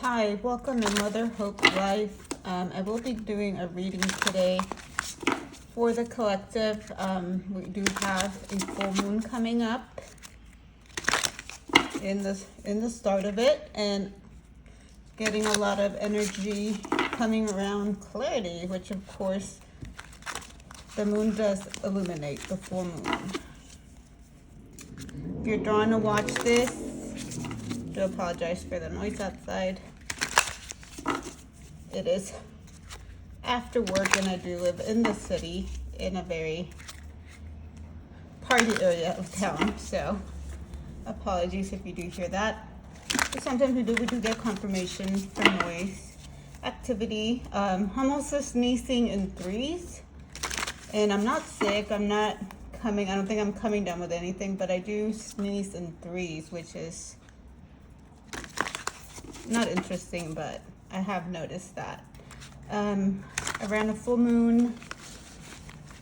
Hi, welcome to Mother Hope Life. I will be doing a reading today for the collective. We do have a full moon coming up in the start of it, and getting a lot of energy coming around clarity, which of course the moon does illuminate the full moon. If you're drawn to watch this, I do apologize for the noise outside. It is after work, and I do live in the city in a very party area of town, so apologies if you do hear that. But sometimes we do get confirmation for noise activity. I'm also sneezing in threes, and I'm not sick. I don't think I'm coming down with anything, but I do sneeze in threes, which is not interesting, but I have noticed that. Around a full moon,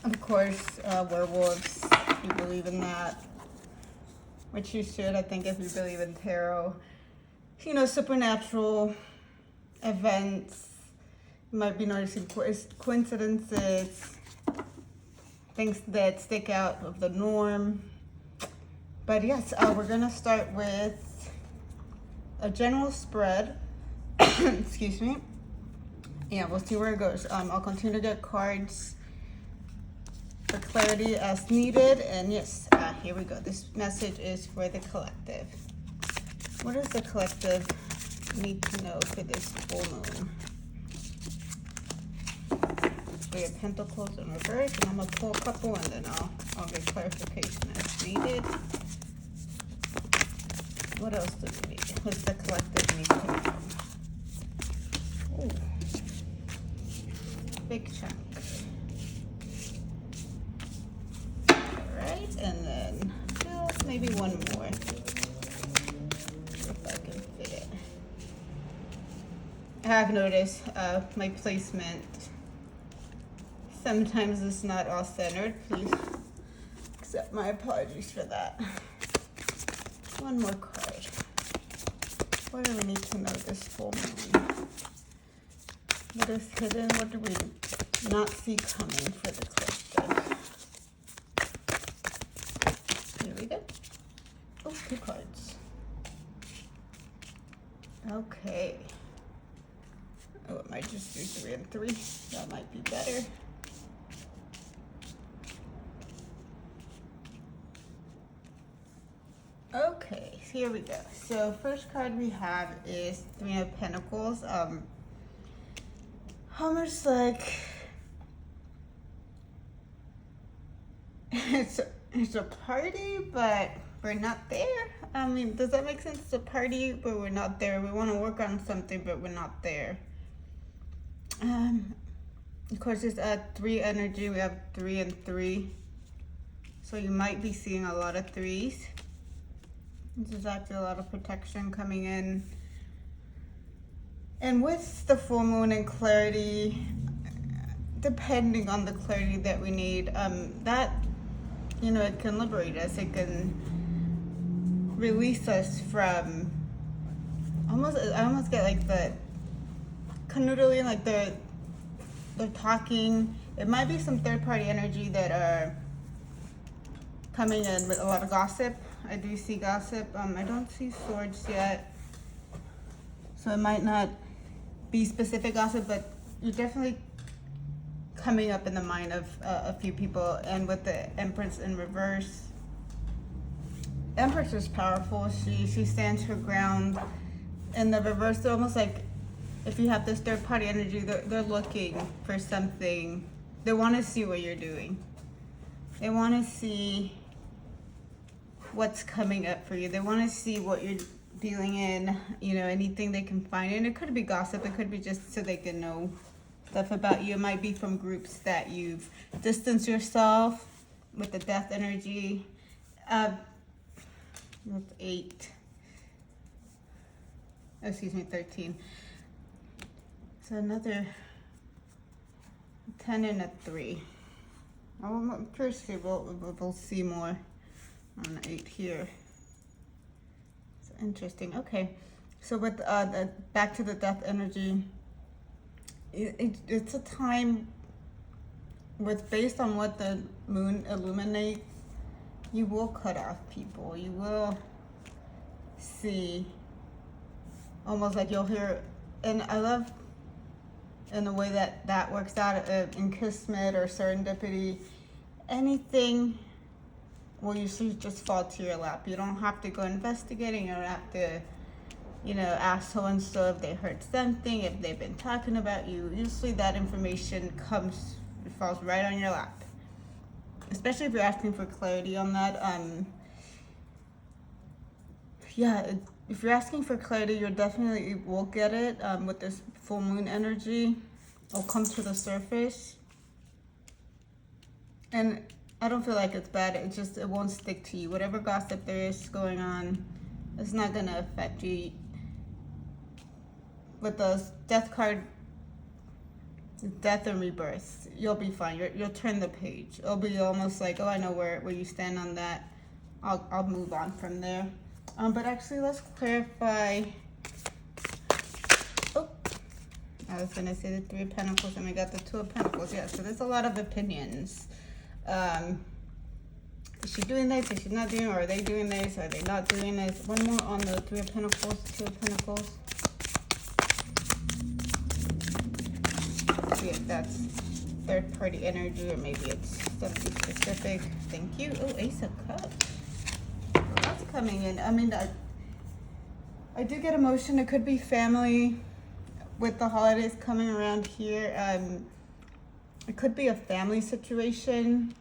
of course, werewolves, if you believe in that, which you should, I think, if you believe in tarot. Supernatural events. You might be noticing coincidences, things that stick out of the norm. But yes, we're gonna start with a general spread. Excuse me. Yeah, we'll see where it goes. I'll continue to get cards for clarity as needed. And yes, here we go. This message is for the collective. What does the collective need to know for this full moon? Three of Pentacles in reverse, and I'm gonna pull a couple, and then I'll get clarification as needed. What else do we need? What's the collective need to know? Ooh. Big chunk. Alright, and then just maybe one more. If I can fit it. I have noticed my placement. Sometimes it's not all centered. Please accept my apologies for that. One more card. What do we need to know this full moon? What is hidden? What do we not see coming for the collective? Here we go. Oh, two cards. Okay. Oh, it might just do 3 and 3. That might be better. Okay, so here we go. So first card we have is 3 of Pentacles. Almost like it's a party, but we're not there. I mean, does that make sense? It's a party, but we're not there. We want to work on something, but we're not there. Of course, it's 3 energy. We have 3 and 3. So you might be seeing a lot of 3s. This is actually a lot of protection coming in. And with the full moon and clarity, depending on the clarity that we need, that, it can liberate us. It can release us from I almost get like the canoodling, like they're talking. It might be some third-party energy that are coming in with a lot of gossip. I do see gossip. I don't see swords yet, so it might not be specific gossip, but you're definitely coming up in the mind of a few people. And with the Empress in reverse, Empress is powerful. She stands her ground. In the reverse, they're almost like, if you have this third-party energy, they're looking for something. They want to see what you're doing. They want to see what's coming up for you. They want to see what you're dealing in, anything they can find. And it could be gossip. It could be just so they can know stuff about you. It might be from groups that you've distanced yourself with the death energy. That's 8. Excuse me, 13. So another 10 and a 3. I'm curious to see, we'll see more on the 8 here. It's interesting. Okay, So with back to the death energy, it's a time with based on what the moon illuminates, you will cut off people. You will see almost like you'll hear, and I love in the way that that works out in Kismet or serendipity, anything will usually just fall to your lap. You don't have to go investigating. You don't have to, ask so and so if they heard something, if they've been talking about you. Usually that information falls right on your lap. Especially if you're asking for clarity on that. If you're asking for clarity, you definitely will get it with this full moon energy. It'll come to the surface. And I don't feel like it's bad. It won't stick to you. Whatever gossip there is going on, it's not going to affect you. With the death card, death and rebirth, you'll be fine. You'll turn the page. It'll be almost like, oh, I know where you stand on that. I'll move on from there. But actually, let's clarify. Oh, I was gonna say the Three of Pentacles, and we got the Two of Pentacles. Yeah, so there's a lot of opinions. Is she doing this? Is she not doing? Or are they doing this? Are they not doing this? One more on the Three of Pentacles, Two of Pentacles. See if that's third party energy, or maybe it's something specific. Thank you. Oh, Ace of Cups. Well, that's coming in. I mean, I do get emotion. It could be family with the holidays coming around here. It could be a family situation.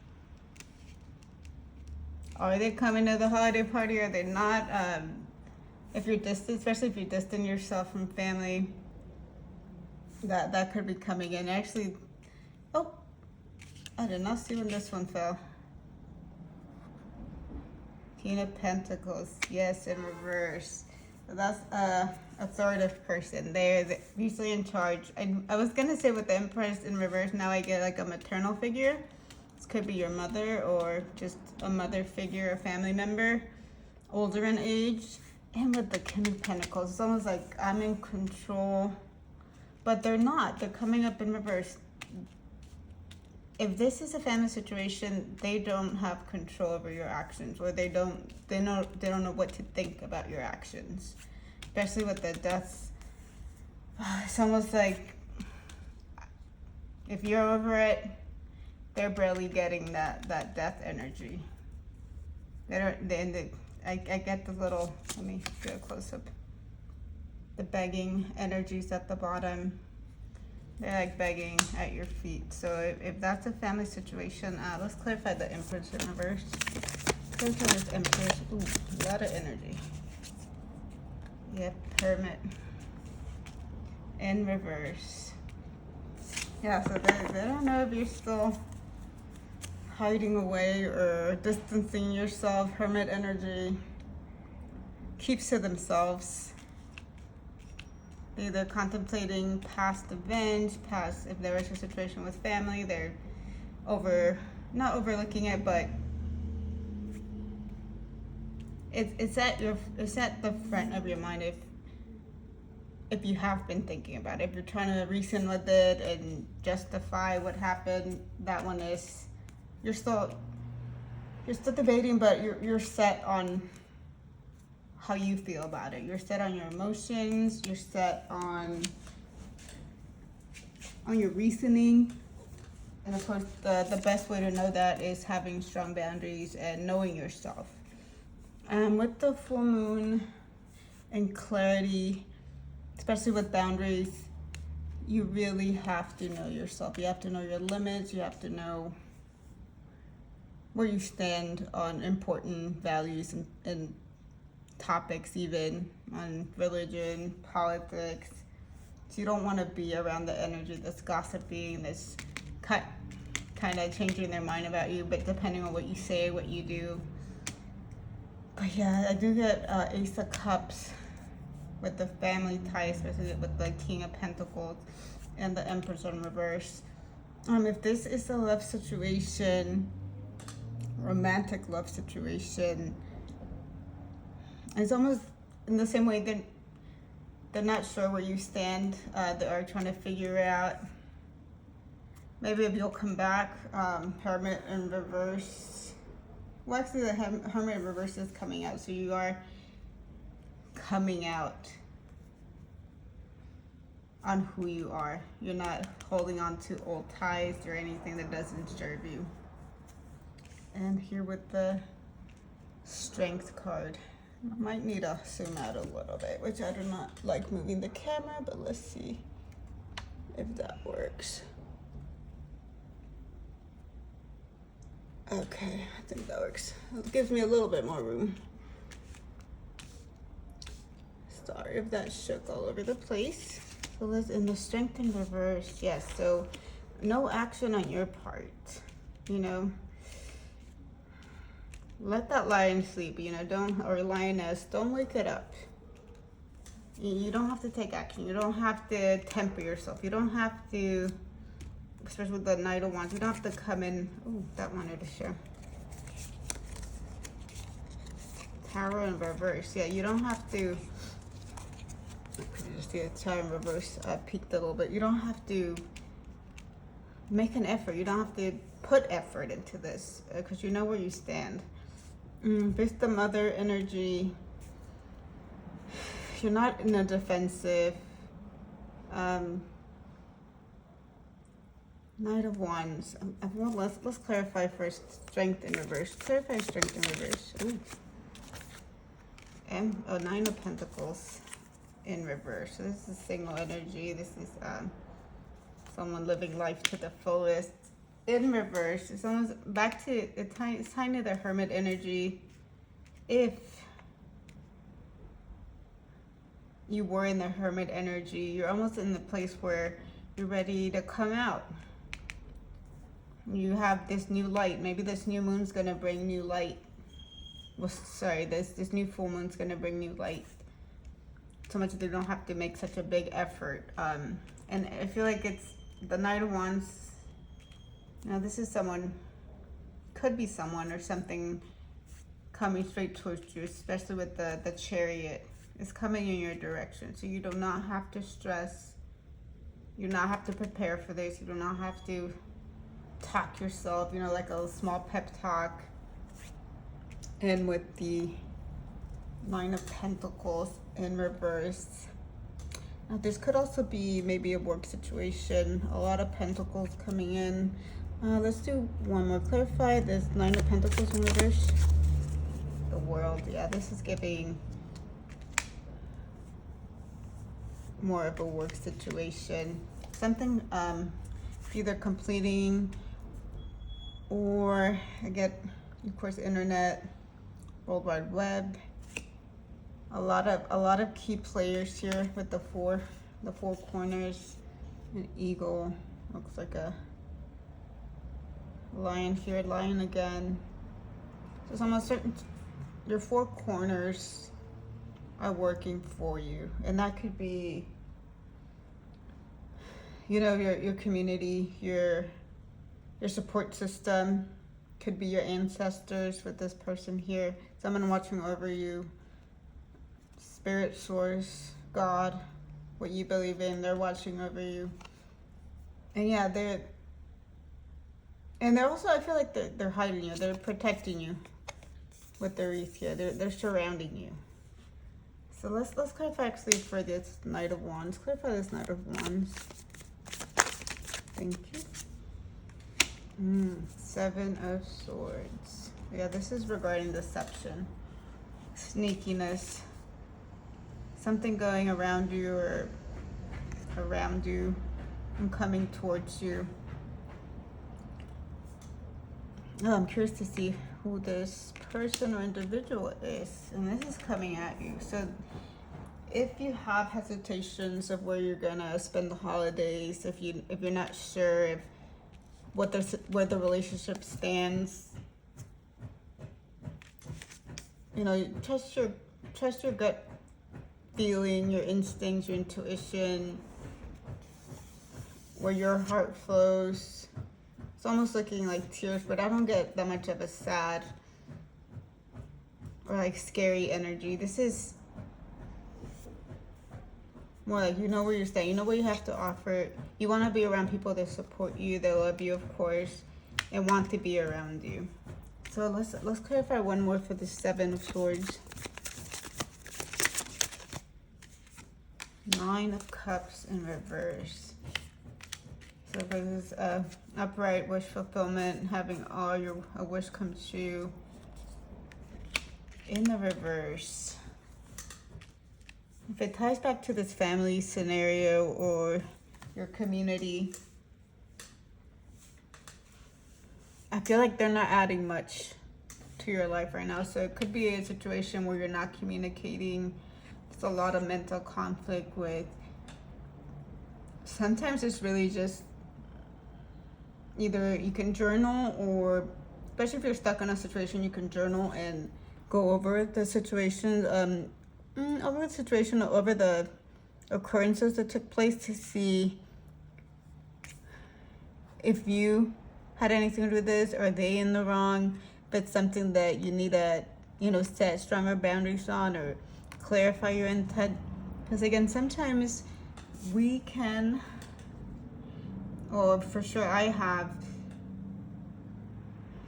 Are they coming to the holiday party? Are they not? If you're distant, especially if you distance yourself from family, that could be coming in. Actually, oh, I did not see when this one fell. King of Pentacles, yes, in reverse. So that's authoritative person. They're usually in charge. I was gonna say with the Empress in reverse, now I get like a maternal figure. This could be your mother or just a mother figure, a family member, older in age. And with the King of Pentacles, it's almost like I'm in control, but they're not. They're coming up in reverse. If this is a family situation, they don't have control over your actions, or they don't know what to think about your actions. Especially with the deaths. It's almost like if you're over it, they're barely getting that death energy. I get the little, let me do a close up. The begging energies at the bottom. They're like begging at your feet. So if that's a family situation, let's clarify the Empress in reverse. Clarify this Empress. Ooh, a lot of energy. Yep, Hermit in reverse. Yeah, so they don't know if you're still hiding away or distancing yourself. Hermit energy keeps to themselves. They're contemplating past events, if there was a situation with family, they're not overlooking it, but it's at the front of your mind if you have been thinking about it. If you're trying to reason with it and justify what happened, that one is you're still debating, but you're set on how you feel about it. You're set on your emotions. You're set on your reasoning. And of course, the best way to know that is having strong boundaries and knowing yourself. With the full moon and clarity, especially with boundaries, you really have to know yourself. You have to know your limits. You have to know where you stand on important values and topics, even on religion, politics. So you don't want to be around the energy that's gossiping, that's kind of changing their mind about you, but depending on what you say, what you do. But yeah, I do get Ace of Cups with the family ties, especially with the King of Pentacles and the Empress in reverse. If this is a love situation, romantic love situation, it's almost in the same way that they're not sure where you stand. They are trying to figure out maybe if you'll come back. Hermit in reverse. Well, actually, the Hermit in reverse is coming out, so you are coming out on who you are. You're not holding on to old ties or anything that doesn't serve you. And here with the Strength card. I might need to zoom out a little bit, which I do not like moving the camera, but let's see if that works. Okay, I think that works. It gives me a little bit more room. Sorry if that shook all over the place. So let's, in the Strength in reverse, yes, so no action on your part, you know. Let that lion sleep, you know, don't, or lioness, don't wake it up. You don't have to take action. You don't have to temper yourself. You don't have to, especially with the Knight of Wands, you don't have to come in. Oh, that wanted to show. Tower in reverse. Yeah, you don't have to, just the Tower in reverse peaked a little bit. You don't have to make an effort. You don't have to put effort into this because you know where you stand. This the Mother energy. You're not in a defensive. Knight of Wands. Well, let's clarify first. Strength in reverse. Clarify Strength in reverse. Ooh. And Nine of Pentacles in reverse. So this is single energy. This is someone living life to the fullest. In reverse, it's almost back to it's kind of the Hermit energy. If you were in the Hermit energy, you're almost in the place where you're ready to come out. You have this new light. Maybe this new moon's gonna bring new light. Well, sorry, this new full moon's gonna bring new light. So much that they don't have to make such a big effort. And I feel like it's the Knight of Wands. Now this is someone, could be someone or something coming straight towards you, especially with the Chariot. It's coming in your direction. So you do not have to stress. You do not have to prepare for this. You do not have to talk yourself, you know, like a small pep talk. And with the Nine of Pentacles in reverse. Now this could also be maybe a work situation. A lot of Pentacles coming in. Let's do one more. Clarify this Nine of Pentacles in reverse. The World. Yeah, this is giving more of a work situation. Something either completing or I get, of course, internet, World Wide Web. A lot of key players here with the four corners. An eagle. Looks like a lion here, lion again. So it's almost certain your four corners are working for you, and that could be, you know, your community, your support system, could be your ancestors with this person here, someone watching over you, spirit source, God, what you believe in, they're watching over you. And yeah, they're also, I feel like they're hiding you, they're protecting you with their wreath here. They're surrounding you. So let's clarify actually for this Knight of Wands. Clarify this Knight of Wands. Thank you. Seven of Swords. Yeah, this is regarding deception, sneakiness, something going around you or around you and coming towards you. Oh, I'm curious to see who this person or individual is, and this is coming at you. So if you have hesitations of where you're gonna spend the holidays, if you're not sure if where the relationship stands, you know, trust your gut feeling, your instincts, your intuition, where your heart flows. It's almost looking like tears, but I don't get that much of a sad or like scary energy. This is More like you know where you stand, you know what you have to offer. You want to be around people that support you, that love you, of course, and want to be around you. So let's clarify one more for the Seven of Swords. Nine of Cups in reverse. So for this upright wish fulfillment, having all your wish come true. In the reverse, if it ties back to this family scenario or your community, I feel like they're not adding much to your life right now. So it could be a situation where you're not communicating. There's a lot of mental conflict with. Sometimes it's really just either you can journal, or especially if you're stuck in a situation, you can journal and go over the situation, over the occurrences that took place, to see if you had anything to do with this, or are they in the wrong, if it's something that you need to, set stronger boundaries on or clarify your intent. Because again, sometimes we can, or for sure I have,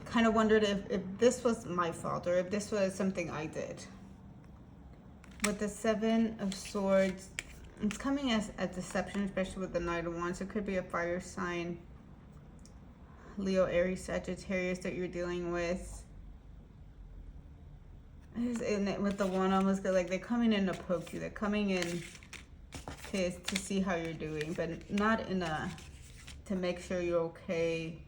kind of wondered if this was my fault or if this was something I did. With the Seven of Swords, it's coming as a deception, especially with the Knight of Wands. It could be a fire sign, Leo, Aries, Sagittarius that you're dealing with. And with the one, almost like they're coming in to poke you. They're coming in to see how you're doing, but not in to make sure you're okay.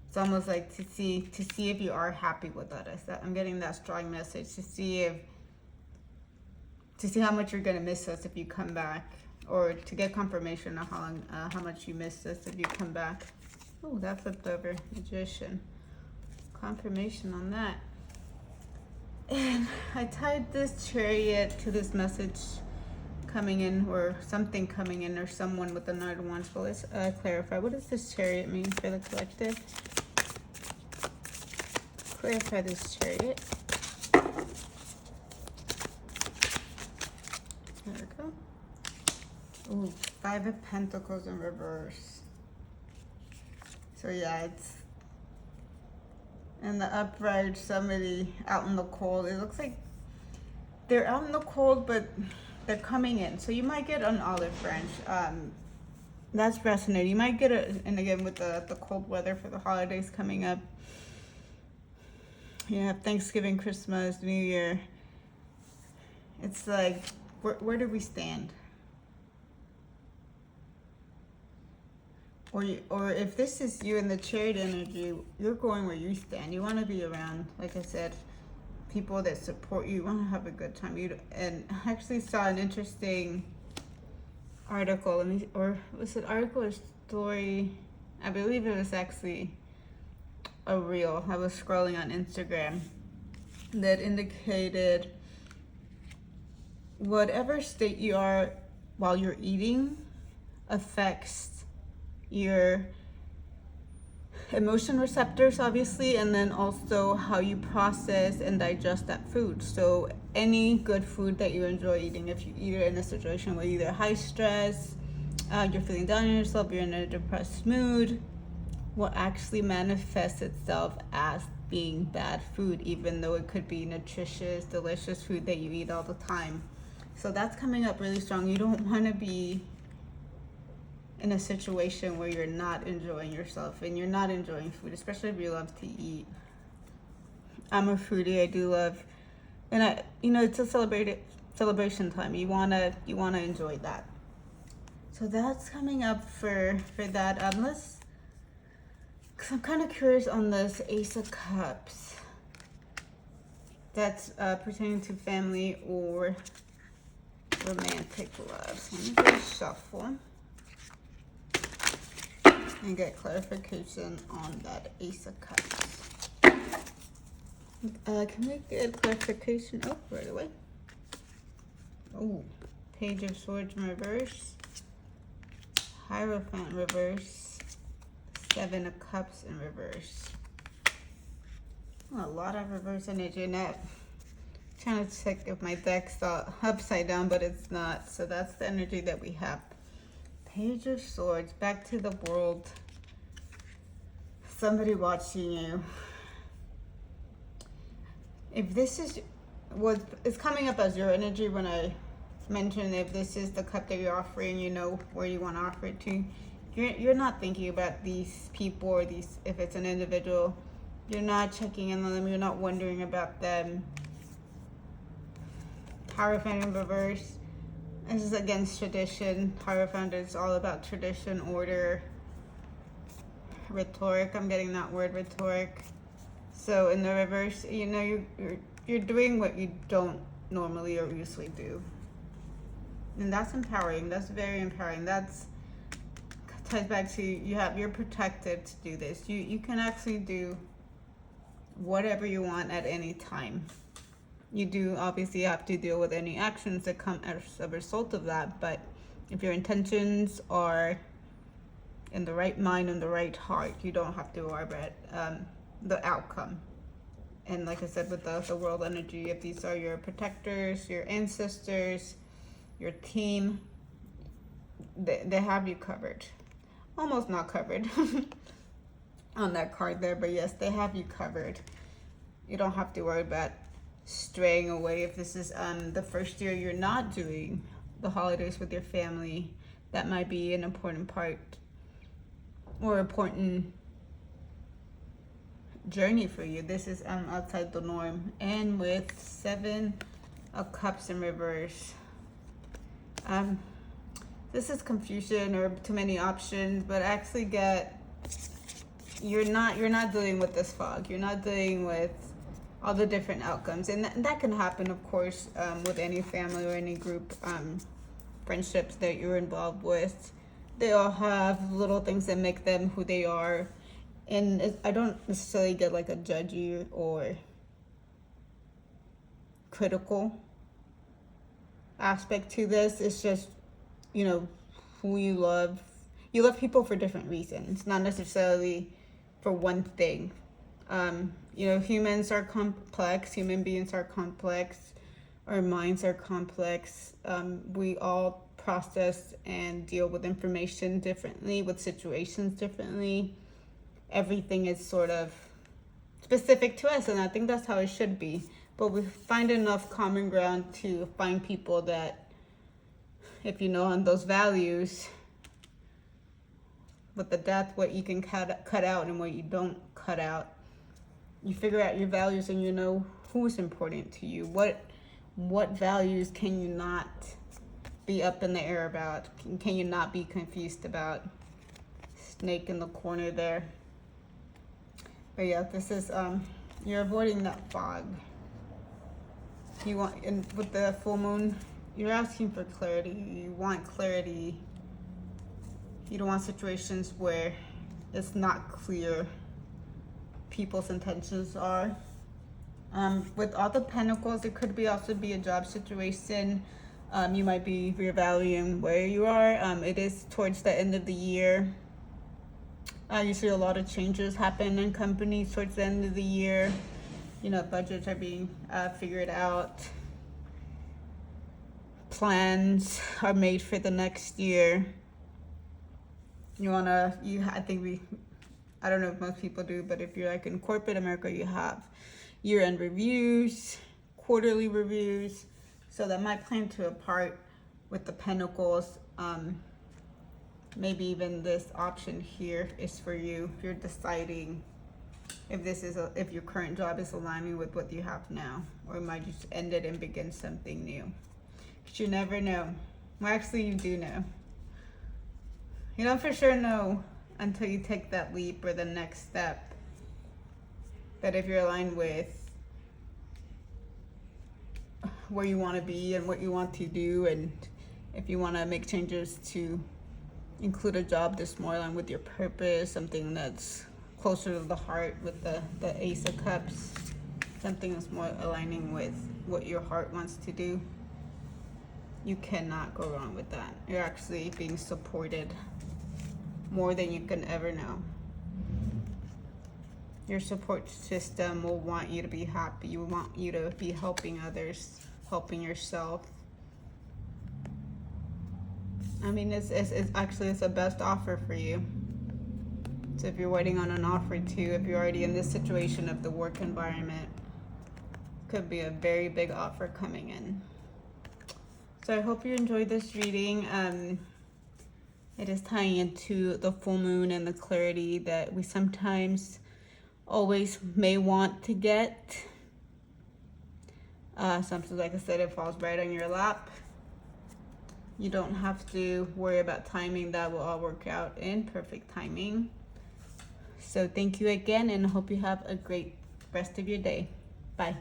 It's almost like to see if you are happy with us. I'm getting that strong message to see how much you're gonna miss us if you come back, or to get confirmation of how much you miss us if you come back. Oh, that flipped over. Magician. Confirmation on that. And I tied this Chariot to this message coming in, or something coming in, or someone with the Knight of Wands. But let's clarify. What does this Chariot mean for the collective? Clarify this Chariot. There we go. Ooh, Five of Pentacles in reverse. So yeah, it's in the upright, somebody out in the cold. It looks like they're out in the cold, but they're coming in. So you might get an olive branch. That's fascinating. You might get and again with the cold weather for the holidays coming up. You have Thanksgiving, Christmas, New Year. It's like, where do we stand? Or if this is you in the Chariot energy, you're going where you stand. You want to be around, like I said, people that support you. You want to have a good time. And I actually saw an interesting article, or was it article or story? I believe it was actually a reel. I was scrolling on Instagram that indicated whatever state you are while you're eating affects your emotion receptors, obviously, and then also how you process and digest that food. So any good food that you enjoy eating, if you eat it in a situation where either high stress, you're feeling down on yourself, you're in a depressed mood, will actually manifest itself as being bad food, even though it could be nutritious, delicious food that you eat all the time. So that's coming up really strong. You don't want to be in a situation where you're not enjoying yourself and you're not enjoying food, especially if you love to eat. I'm a foodie. I do love, and it's a celebration time. You wanna enjoy that. So that's coming up for that. Cause I'm kind of curious on this Ace of Cups. That's pertaining to family or romantic love. So let me just shuffle and get clarification on that Ace of Cups. Can we get clarification? Oh, right away. Oh, Page of Swords in reverse, Hierophant reverse, Seven of Cups in reverse. A lot of reverse energy in that. Trying to check if my deck's upside down, but it's not. So that's the energy that we have. Page of Swords, back to the world. Somebody watching you. If this is what is coming up as your energy when I mentioned if this is the cup that you're offering, you know where you want to offer it to. You're not thinking about these people or these, if it's an individual, you're not checking in on them, you're not wondering about them. Hierophant in reverse. This is against tradition. Hierophant is all about tradition, order, rhetoric. I'm getting that word, rhetoric. So in the reverse, you know, you're doing what you don't normally or usually do. And that's empowering. That's very empowering. That's ties back to you're protected to do this. You can actually do whatever you want at any time. You do obviously have to deal with any actions that come as a result of that, but if your intentions are in the right mind and the right heart, you don't have to worry about the outcome. And like I said, with the world energy, if these are your protectors, your ancestors, your team, they have you covered. Almost not covered on that card there, but yes, they have you covered. You don't have to worry about straying away. If this is the first year you're not doing the holidays with your family, that might be an important part or important journey for you. This is outside the norm. And with 7 of Cups in reverse, this is confusion or too many options, but actually you're not dealing with this fog. You're not dealing with all the different outcomes, and that can happen, of course, with any family or any group friendships that you're involved with. They all have little things that make them who they are, and I don't necessarily get like a judgy or critical aspect to this. It's just, you know, who you love. You love people for different reasons, not necessarily for one thing. You know, humans are complex. Human beings are complex. Our minds are complex. We all process and deal with information differently, with situations differently. Everything is sort of specific to us, and I think that's how it should be. But we find enough common ground to find people that, if you know on those values, with the depth, what you can cut out and what you don't cut out, you figure out your values and you know who's important to you. What values can you not be up in the air about? Can you not be confused about? Snake in the corner there. But yeah, this is you're avoiding that fog. You want, and with the full moon, you're asking for clarity. You want clarity. You don't want situations where it's not clear people's intentions are. With all the pentacles, it could be also be a job situation. You might be reevaluating where you are. It is towards the end of the year. Usually a lot of changes happen in companies towards the end of the year. You know, budgets are being figured out. Plans are made for the next year. I don't know if most people do, but if you're like in corporate America, you have year-end reviews, quarterly reviews. So that might play into a part with the pentacles. Maybe even this option here is for you. If you're deciding if your current job is aligning with what you have now, or it might just end it and begin something new. But you never know. Well, actually, you do know. You don't for sure know until you take that leap or the next step. But if you're aligned with where you want to be and what you want to do, and if you want to make changes to include a job that's more aligned with your purpose, something that's closer to the heart with the Ace of Cups, something that's more aligning with what your heart wants to do, you cannot go wrong with that. You're actually being supported more than you can ever know. Your support system will want you to be happy. We want you to be helping others, helping yourself. I mean, it's actually, it's the best offer for you. So if you're waiting on an offer too, if you're already in this situation of the work environment, could be a very big offer coming in. So I hope you enjoyed this reading. It is tying into the full moon and the clarity that we sometimes always may want to get. Something, like I said, it falls right on your lap. You don't have to worry about timing. That will all work out in perfect timing. So thank you again, and I hope you have a great rest of your day. Bye.